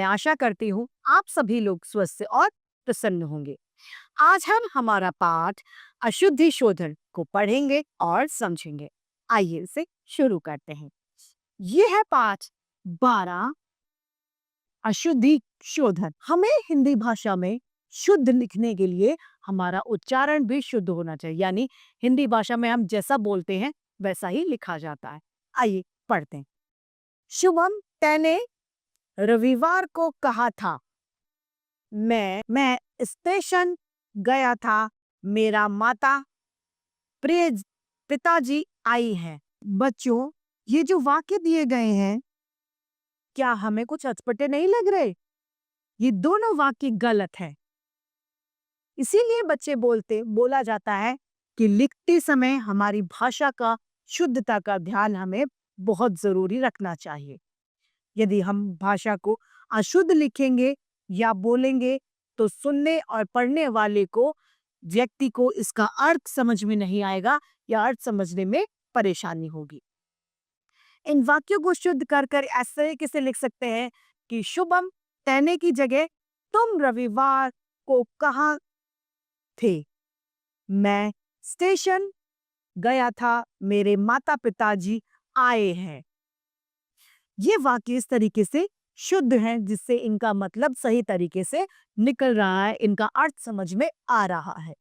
आशा करती हूँ आप सभी लोग स्वस्थ और प्रसन्न होंगे। आज हम हमारा पाठ अशुद्धि शोधन को पढ़ेंगे और समझेंगे। आइए इसे शुरू करते हैं। ये है पाठ 12, अशुद्धि शोधन। हमें हिंदी भाषा में शुद्ध लिखने के लिए हमारा उच्चारण भी शुद्ध होना चाहिए, यानी हिंदी भाषा में हम जैसा बोलते हैं वैसा ही लिखा जाता है। आइए पढ़ते हैं। शुभम, तैने रविवार को कहा था मैं स्टेशन गया था, मेरा माता प्रिय पिताजी आई हैं। बच्चों, ये जो वाक्य दिए गए हैं, क्या हमें कुछ अटपटे नहीं लग रहे? ये दोनों वाक्य गलत है। इसीलिए बच्चे बोला जाता है कि लिखते समय हमारी भाषा का शुद्धता का ध्यान हमें बहुत जरूरी रखना चाहिए। यदि हम भाषा को अशुद्ध लिखेंगे या बोलेंगे तो सुनने और पढ़ने वाले को व्यक्ति को इसका अर्थ समझ में नहीं आएगा या अर्थ समझने में परेशानी होगी। इन वाक्यों को शुद्ध कर कर ऐसे तरीके से लिख सकते हैं कि शुभम, तैने की जगह तुम रविवार को कहाँ थे? मैं स्टेशन गया था, मेरे माता पिताजी आए हैं। ये वाक्य इस तरीके से शुद्ध हैं जिससे इनका मतलब सही तरीके से निकल रहा है, इनका अर्थ समझ में आ रहा है।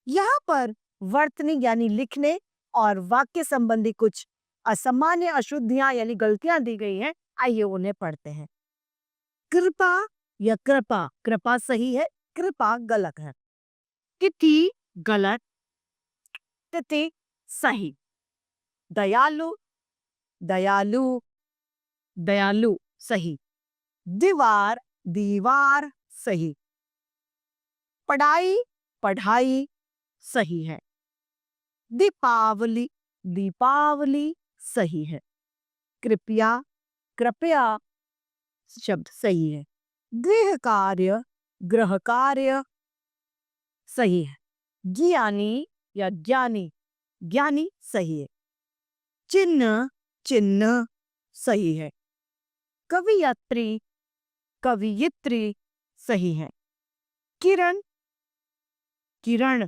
यहाँ पर वर्तनी यानी लिखने और वाक्य संबंधी कुछ असामान्य अशुद्धियां यानी गलतियां दी गई हैं। आइए उन्हें पढ़ते हैं। कृपा या कृपा, कृपा सही है, कृपा गलत है। तिथि गलत, तिथि सही। दयालु, दयालु, दयालु सही। दीवार, दीवार सही। पढ़ाई, पढ़ाई सही है। दीपावली, दीपावली सही है। कृपया, कृपया शब्द सही है। गृह कार्य, गृह कार्य सही है। ज्ञानी या ज्ञानी, ज्ञानी सही है। चिन्ह, चिन्ह सही है। कवियत्री, कवियत्री सही है। किरण, किरण,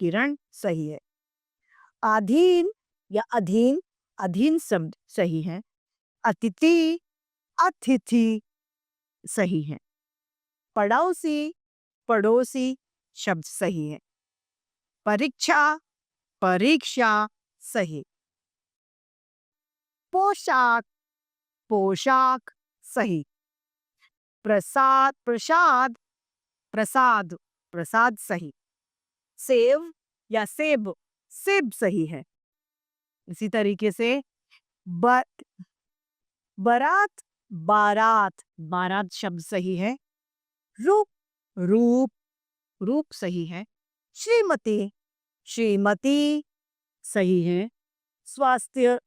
किरण सही है। अधीन या अधीन, अधीन शब्द सही है। अतिथि, अतिथि सही है। पड़ोसी, पड़ोसी शब्द सही है। परीक्षा, परीक्षा सही। पोशाक, पोशाक सही। प्रसाद, प्रसाद, प्रसाद, प्रसाद सही। सेव या सेब, सेब सही है। इसी तरीके से बारात, बारात, बारात शब्द सही है। रूप, रूप, रूप सही है। श्रीमती, श्रीमती सही है। स्वास्थ्य,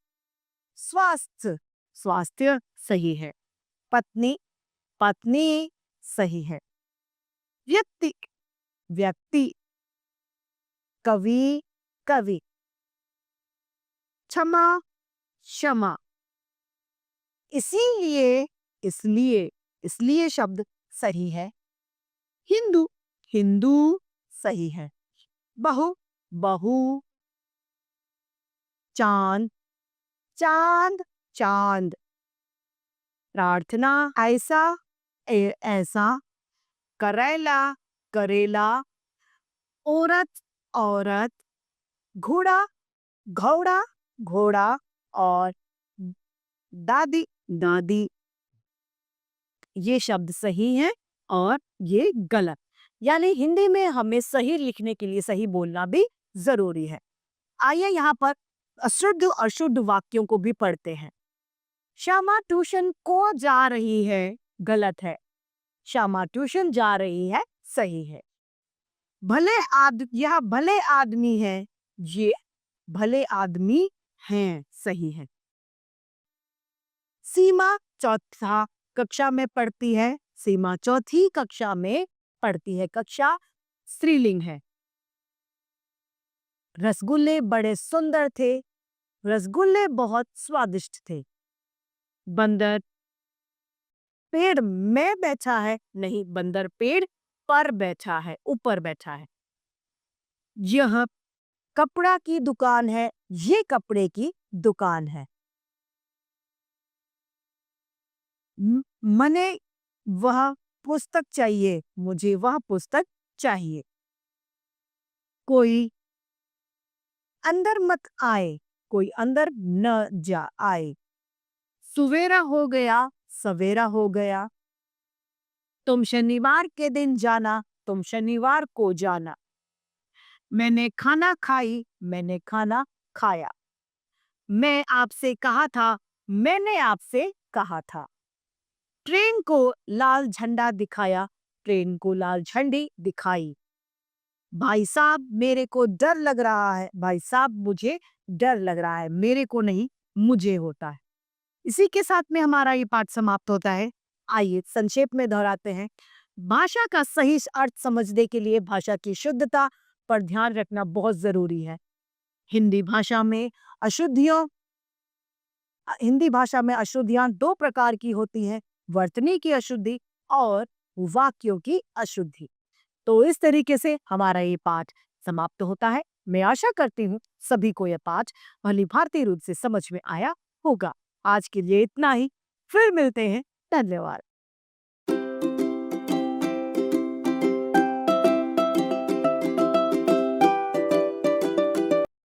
स्वास्थ्य, स्वास्थ्य सही है। पत्नी, पत्नी सही है। व्यक्ति, व्यक्ति। कवि, कवि। क्षमा, क्षमा। इसीलिए, इसलिए, इसलिए शब्द सही है। हिंदू, हिंदू सही है। बहु, बहु। चांद, चांद, चांद। प्रार्थना, ऐसा, ऐसा। करेला, करेला। औरत, औरत। घोड़ा, घोड़ा, घोड़ा। और दादी, दादी। ये शब्द सही है और ये गलत। यानी हिंदी में हमें सही लिखने के लिए सही बोलना भी जरूरी है। आइए यहाँ पर अशुद्ध और अशुद्ध वाक्यों को भी पढ़ते हैं। श्यामा ट्यूशन को जा रही है, गलत है। श्यामा ट्यूशन जा रही है, सही है। यह भले आदमी है, ये भले आदमी हैं, सही है। सीमा चौथा कक्षा में पढ़ती है, सीमा चौथी कक्षा में पढ़ती है, कक्षा स्त्रीलिंग है। रसगुल्ले बड़े सुंदर थे, रसगुल्ले बहुत स्वादिष्ट थे। बंदर, पेड़ में बैठा है, नहीं, बंदर पेड़ पर बैठा है, ऊपर बैठा है। यह कपड़ा की दुकान है, ये कपड़े की दुकान है। मने वह पुस्तक चाहिए, मुझे वह पुस्तक चाहिए। कोई अंदर मत आए, कोई अंदर न जा आए। सुवेरा हो गया, सवेरा हो गया। तुम शनिवार के दिन जाना, तुम शनिवार को जाना। मैंने खाना खाई, मैंने खाना खाया। मैं आपसे कहा था, मैंने आपसे कहा था। ट्रेन को लाल झंडा दिखाया, ट्रेन को लाल झंडी दिखाई। भाई साहब मेरे को डर लग रहा है, भाई साहब मुझे डर लग रहा है, मेरे को नहीं, मुझे होता है। इसी के साथ में हमारा ये पाठ समाप्त होता है। आइए संक्षेप में दोहराते हैं। भाषा का सही अर्थ समझने के लिए भाषा की शुद्धता पर ध्यान रखना बहुत जरूरी है। हिंदी भाषा में अशुद्धियों हिंदी भाषा में अशुद्धियां दो प्रकार की होती हैं, वर्तनी की अशुद्धि और वाक्यों की अशुद्धि। तो इस तरीके से हमारा ये पाठ समाप्त होता है। मैं आशा करती हूँ सभी को यह पाठ भली भांति रूप से समझ में आया होगा। आज के लिए इतना ही, फिर मिलते हैं। धन्यवाद।